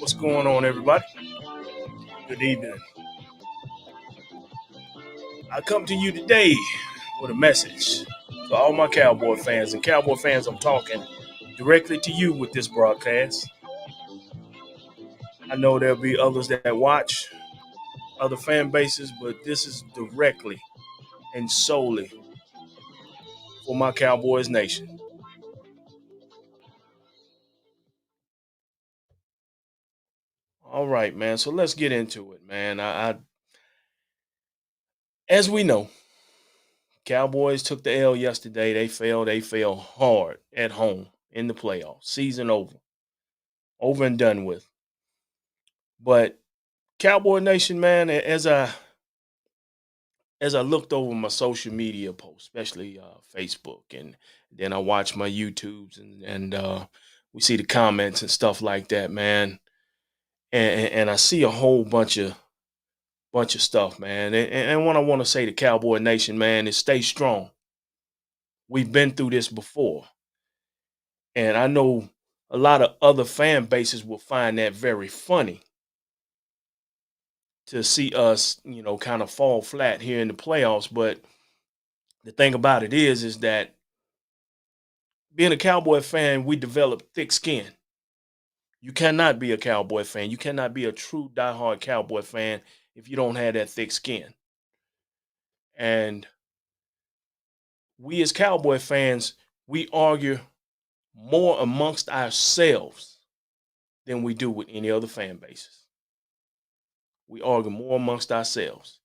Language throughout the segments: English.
What's going on, everybody? Good evening. I come to you today with a message to all my Cowboy fans. And Cowboy fans, I'm talking directly to you with this broadcast. I know there'll be others that watch other fan bases, but this is directly and solely for my Cowboys Nation. All right, man. So let's get into it, man. As we know, Cowboys took the L yesterday. They fell. They fell hard at home in the playoffs. Season over, over and done with. But Cowboy Nation, man, as I looked over my social media posts, especially Facebook, and then I watch my YouTubes, and we see the comments and stuff like that, man, and I see a whole bunch of stuff, man. And what I want to say to Cowboy Nation, man, is stay strong. We've been through this before, and I know a lot of other fan bases will find that very funny to see us, kind of fall flat here in the playoffs. But the thing about it is that being a Cowboy fan, we develop thick skin. You cannot be a Cowboy fan. You cannot be a true diehard Cowboy fan if you don't have that thick skin. And we as Cowboy fans, we argue more amongst ourselves than we do with any other fan bases. We argue more amongst ourselves.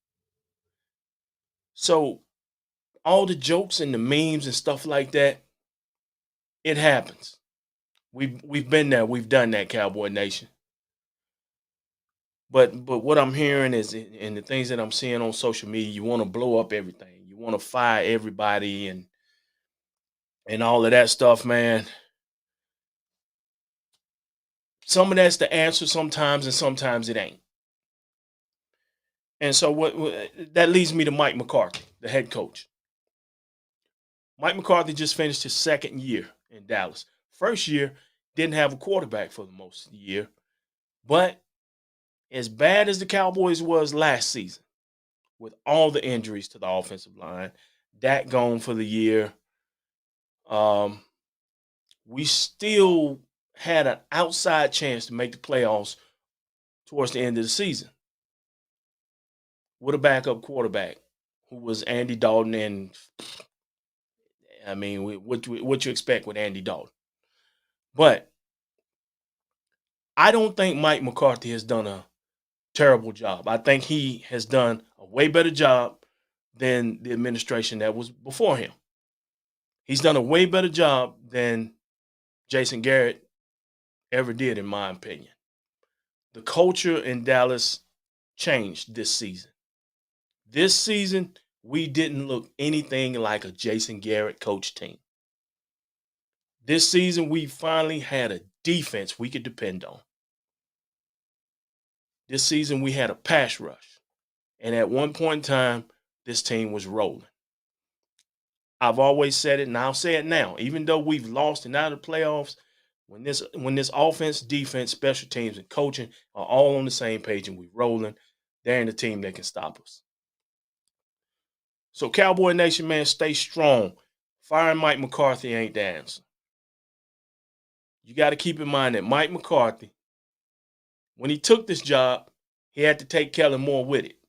So all the jokes and the memes and stuff like that, it happens. We've been there, we've done that, Cowboy Nation. But what I'm hearing is, and the things that I'm seeing on social media, you want to blow up everything. You want to fire everybody and all of that stuff, man. Some of that's the answer sometimes, and sometimes it ain't. And so that leads me to Mike McCarthy, the head coach. Mike McCarthy just finished his second year in Dallas. First year didn't have a quarterback for the most of the year, but as bad as the Cowboys was last season, with all the injuries to the offensive line, Dak gone for the year. Um, we still had an outside chance to make the playoffs towards the end of the season with a backup quarterback who was Andy Dalton. And I mean, what you expect with Andy Dalton? But I don't think Mike McCarthy has done a terrible job. I think he has done a way better job than the administration that was before him. He's done a way better job than Jason Garrett ever did, in my opinion. The culture in Dallas changed this season. This season, we didn't look anything like a Jason Garrett coach team. This season, we finally had a defense we could depend on. This season, we had a pass rush. And at one point in time, this team was rolling. I've always said it, and I'll say it now. Even though we've lost and out of the playoffs, when this offense, defense, special teams, and coaching are all on the same page and we're rolling, they're in the team that can stop us. So Cowboy Nation, man, stay strong. Firing Mike McCarthy ain't the answer. You got to keep in mind that Mike McCarthy, when he took this job, he had to take Kellen Moore with it.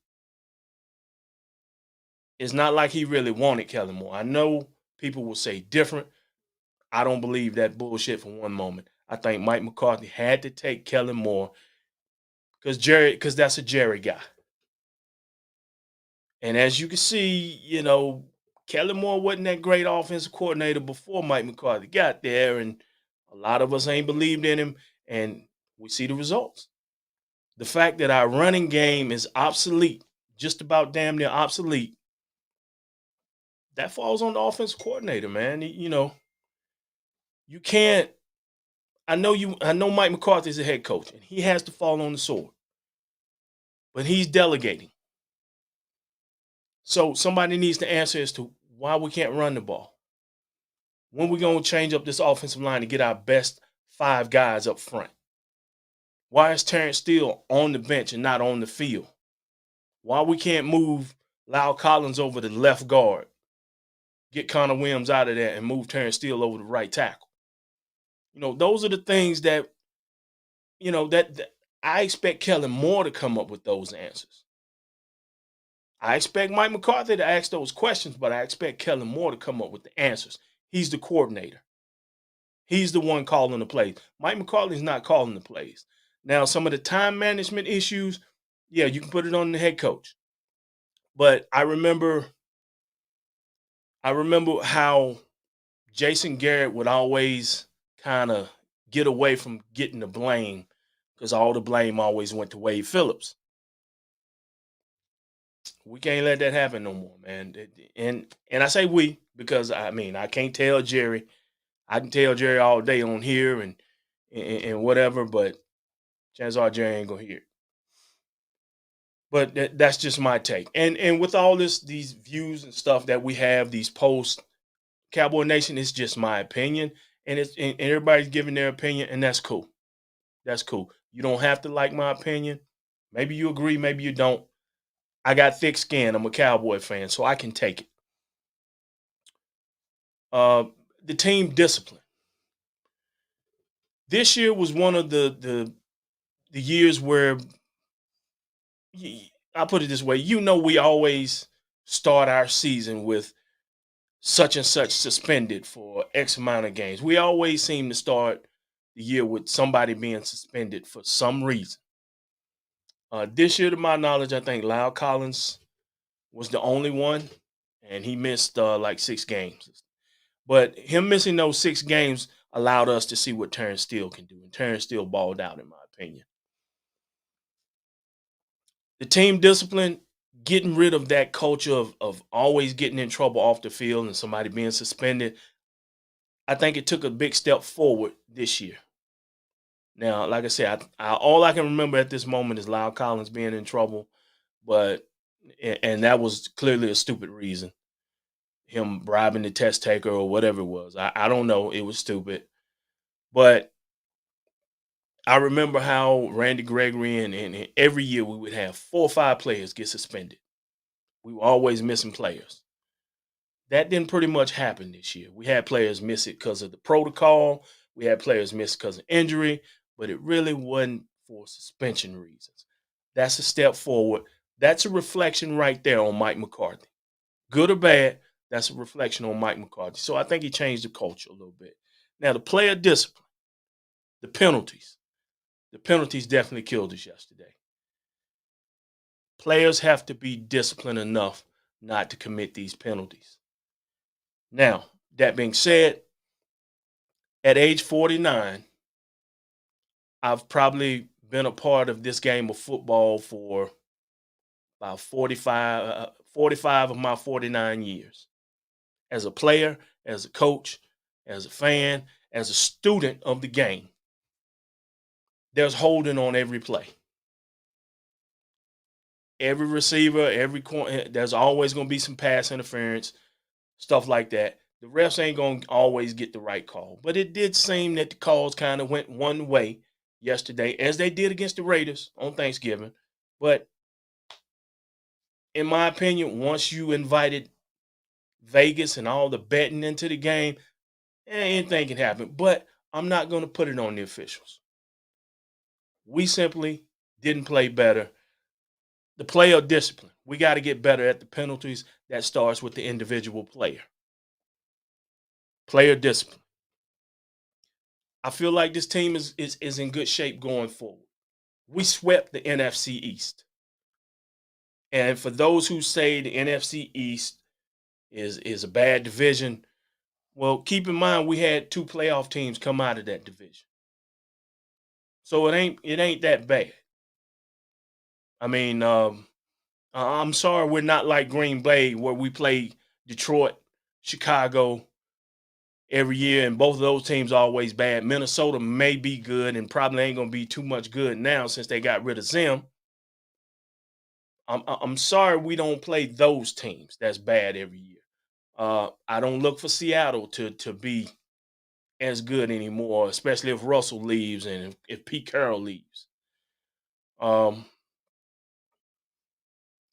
It's not like he really wanted Kellen Moore. I know people will say different. I don't believe that bullshit for one moment. I think Mike McCarthy had to take Kellen Moore because that's a Jerry guy. And as you can see, Kellen Moore wasn't that great offensive coordinator before Mike McCarthy got there, and a lot of us ain't believed in him, and we see the results. The fact that our running game is obsolete, just about damn near obsolete, that falls on the offensive coordinator, man. You can't. I know Mike McCarthy is a head coach, and he has to fall on the sword, but he's delegating. So somebody needs to answer as to why we can't run the ball. When we gonna change up this offensive line to get our best 5 guys up front? Why is Terrence Steele on the bench and not on the field? Why we can't move Lyle Collins over to left guard, get Connor Williams out of there, and move Terrence Steele over to right tackle? Those are the things that that I expect Kellen Moore to come up with those answers. I expect Mike McCarthy to ask those questions, but I expect Kellen Moore to come up with the answers. He's the coordinator. He's the one calling the plays. Mike McCarthy's not calling the plays. Now, some of the time management issues, yeah, you can put it on the head coach. But I remember how Jason Garrett would always kind of get away from getting the blame because all the blame always went to Wade Phillips. We can't let that happen no more, man. And I say we because I can't tell Jerry. I can tell Jerry all day on here and whatever, but chances are Jerry ain't gonna hear it. But that's just my take. And with all these views and stuff that we have, these posts, Cowboy Nation, it's just my opinion, and everybody's giving their opinion, and that's cool. That's cool. You don't have to like my opinion. Maybe you agree, maybe you don't. I got thick skin. I'm a Cowboy fan, so I can take it. The team discipline. This year was one of the years where I put it this way. We always start our season with such and such suspended for X amount of games. We always seem to start the year with somebody being suspended for some reason. This year, to my knowledge, I think Lyle Collins was the only one, and he missed like 6 games. But him missing those 6 games allowed us to see what Terrence Steele can do, and Terrence Steele balled out, in my opinion. The team discipline, getting rid of that culture of always getting in trouble off the field and somebody being suspended, I think it took a big step forward this year. Now, like I said, all I can remember at this moment is Lyle Collins being in trouble, and that was clearly a stupid reason. Him bribing the test taker or whatever it was. I don't know. It was stupid. But I remember how Randy Gregory and every year we would have 4 or 5 players get suspended. We were always missing players. That didn't pretty much happen this year. We had players miss it because of the protocol. We had players miss because of injury, but it really wasn't for suspension reasons. That's a step forward. That's a reflection right there on Mike McCarthy. Good or bad, that's a reflection on Mike McCarthy. So I think he changed the culture a little bit. Now, the player discipline, the penalties. The penalties definitely killed us yesterday. Players have to be disciplined enough not to commit these penalties. Now, that being said, at age 49, I've probably been a part of this game of football for about 45 of my 49 years. As a player, as a coach, as a fan, as a student of the game, there's holding on every play. Every receiver, every corner, there's always going to be some pass interference, stuff like that. The refs ain't going to always get the right call. But it did seem that the calls kind of went one way yesterday, as they did against the Raiders on Thanksgiving. But in my opinion, once you invited Vegas and all the betting into the game, anything can happen. But I'm not going to put it on the officials. We simply didn't play better. The player discipline. We got to get better at the penalties. That starts with the individual player. Player discipline. I feel like this team is in good shape going forward. We swept the NFC East. And for those who say the NFC East is a bad division, well, keep in mind we had 2 playoff teams come out of that division. So it ain't that bad. I mean, I'm sorry we're not like Green Bay where we play Detroit, Chicago every year, and both of those teams are always bad. Minnesota may be good and probably ain't gonna be too much good now since they got rid of Zim. I'm sorry we don't play those teams that's bad every year. I don't look for Seattle to be as good anymore, especially if Russell leaves and if Pete Carroll leaves. Um,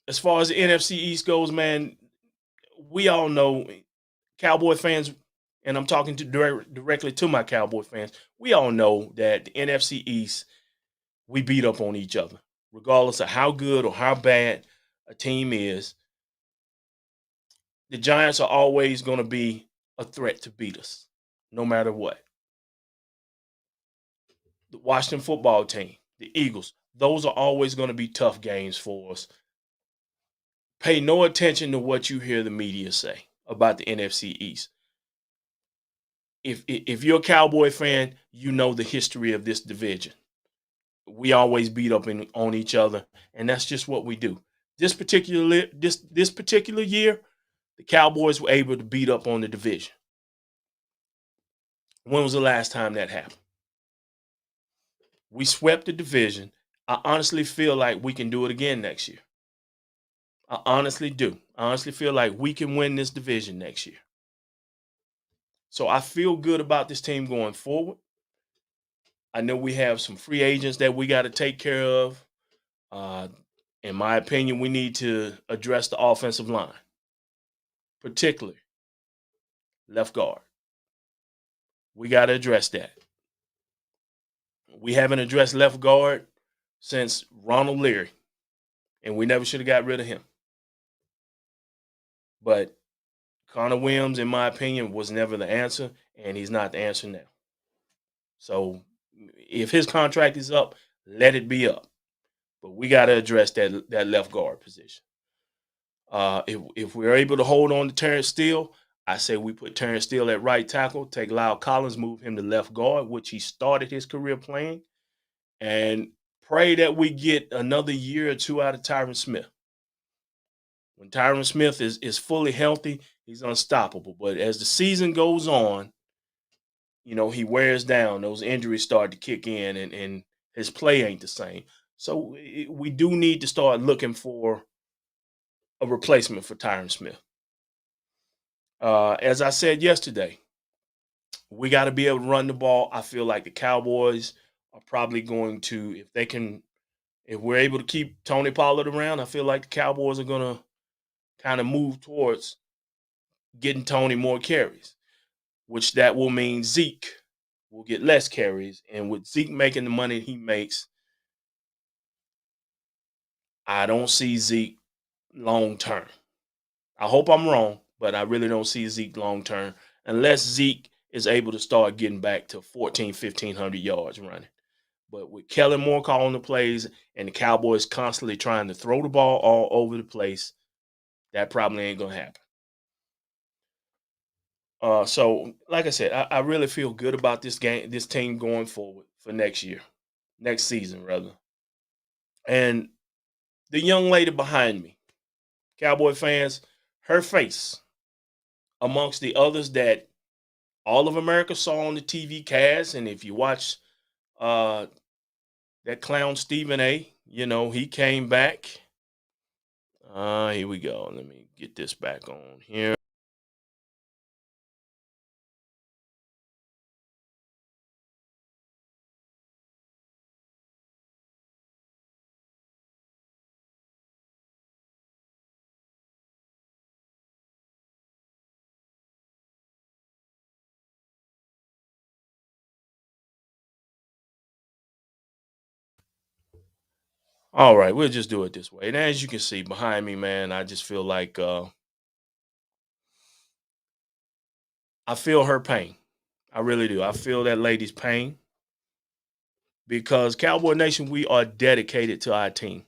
as far as the NFC East goes, man, we all know Cowboy fans, and I'm talking to directly to my Cowboy fans. We all know that the NFC East, we beat up on each other, regardless of how good or how bad a team is. The Giants are always going to be a threat to beat us, no matter what. The Washington football team, the Eagles, those are always going to be tough games for us. Pay no attention to what you hear the media say about the NFC East. If you're a Cowboy fan, you know the history of this division. We always beat up on each other, and that's just what we do. This particular year, the Cowboys were able to beat up on the division. When was the last time that happened? We swept the division. I honestly feel like we can do it again next year. I honestly do. I honestly feel like we can win this division next year. So I feel good about this team going forward. I know we have some free agents that we got to take care of. Uh, in my opinion, we need to address the offensive line, particularly left guard. We got to address that. We haven't addressed left guard since Ronald Leary, and we never should have got rid of him. But Connor Williams, in my opinion, was never the answer, and he's not the answer now. So if his contract is up, let it be up. But we got to address that left guard position. If we're able to hold on to Terrence Steele, I say we put Terrence Steele at right tackle, take Lyle Collins, move him to left guard, which he started his career playing, and pray that we get another year or two out of Tyron Smith. When Tyron Smith is fully healthy, he's unstoppable. But as the season goes on, he wears down. Those injuries start to kick in, and his play ain't the same. So we do need to start looking for a replacement for Tyron Smith. As I said yesterday, we got to be able to run the ball. I feel like the Cowboys are probably going to, if we're able to keep Tony Pollard around, I feel like the Cowboys are going to kind of move towards getting Tony more carries, which that will mean Zeke will get less carries. And with Zeke making the money he makes, I don't see Zeke long term. I hope I'm wrong, but I really don't see Zeke long term unless Zeke is able to start getting back to 1,500 yards running. But with Kellen Moore calling the plays and the Cowboys constantly trying to throw the ball all over the place, that probably ain't going to happen. So, like I said, I really feel good about this team going forward for next season, rather. And the young lady behind me, Cowboy fans, her face amongst the others that all of America saw on the TV cast, and if you watch uh, that clown Stephen A, he came back. Here we go. Let me get this back on here. All right, we'll just do it this way. And as you can see behind me, man, I just feel like I feel her pain. I really do. I feel that lady's pain because Cowboy Nation, we are dedicated to our team.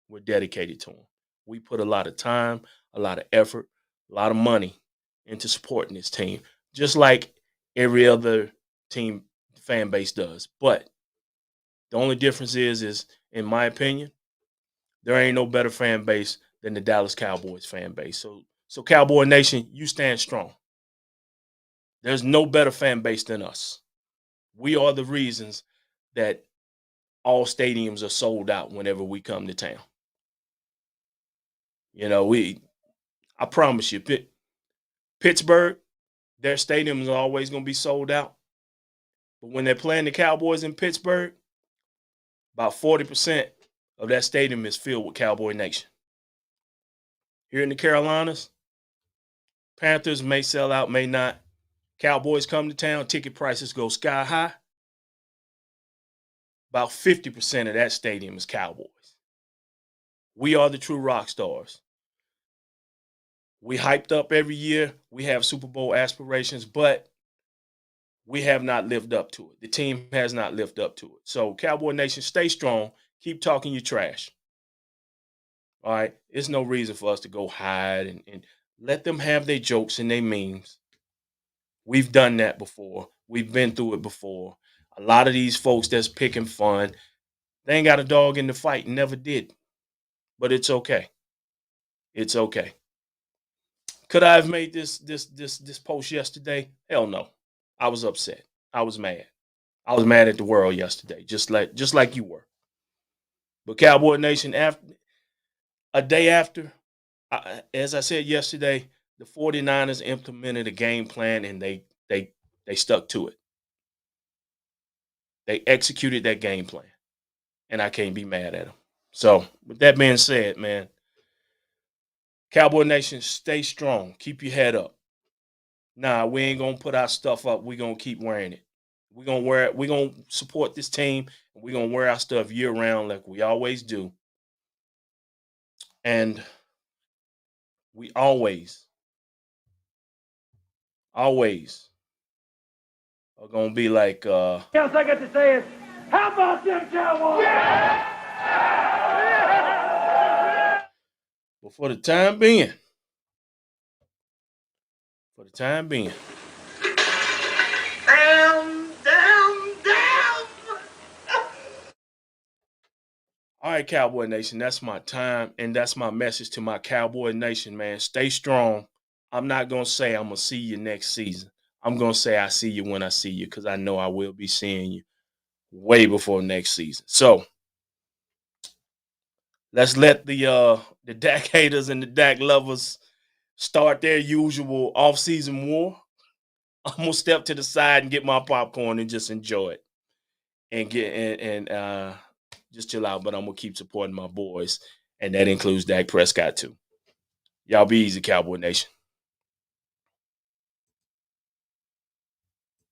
We're dedicated to them. We put a lot of time, a lot of effort, a lot of money into supporting this team, just like every other team fan base does. But the only difference is in my opinion, there ain't no better fan base than the Dallas Cowboys fan base. So Cowboy Nation, you stand strong. There's no better fan base than us. We are the reasons that all stadiums are sold out whenever we come to town. I promise you, Pittsburgh, their stadium is always going to be sold out. But when they're playing the Cowboys in Pittsburgh, about 40% of that stadium is filled with Cowboy Nation. Here in the Carolinas, Panthers may sell out, may not. Cowboys come to town, ticket prices go sky high. About 50% of that stadium is Cowboys. We are the true rock stars. We hyped up every year. We have Super Bowl aspirations, but we have not lived up to it. The team has not lived up to it. So, Cowboy Nation, stay strong. Keep talking your trash. All right? There's no reason for us to go hide and let them have their jokes and their memes. We've done that before. We've been through it before. A lot of these folks that's picking fun, they ain't got a dog in the fight, never did. But it's okay. It's okay. Could I have made this post yesterday? Hell no. I was upset. I was mad. I was mad at the world yesterday, just like you were. But Cowboy Nation, a day after, as I said yesterday, the 49ers implemented a game plan and they stuck to it. They executed that game plan. And I can't be mad at them. So, with that being said, man, Cowboy Nation, stay strong. Keep your head up. Nah, we ain't gonna put our stuff up. We're gonna keep wearing it. We're gonna wear it. We're gonna support this team. And we're gonna wear our stuff year round like we always do. And we always are gonna be like else I got to say is, how about them Cowboys? Yeah! But for the time being, Damn. All right, Cowboy Nation, that's my time, and that's my message to my Cowboy Nation, man. Stay strong. I'm not going to say I'm going to see you next season. I'm going to say I see you when I see you because I know I will be seeing you way before next season. So, let's let the Dak haters and the Dak lovers start their usual off-season war. I'm going to step to the side and get my popcorn and just enjoy it and just chill out, but I'm going to keep supporting my boys, and that includes Dak Prescott too. Y'all be easy, Cowboy Nation.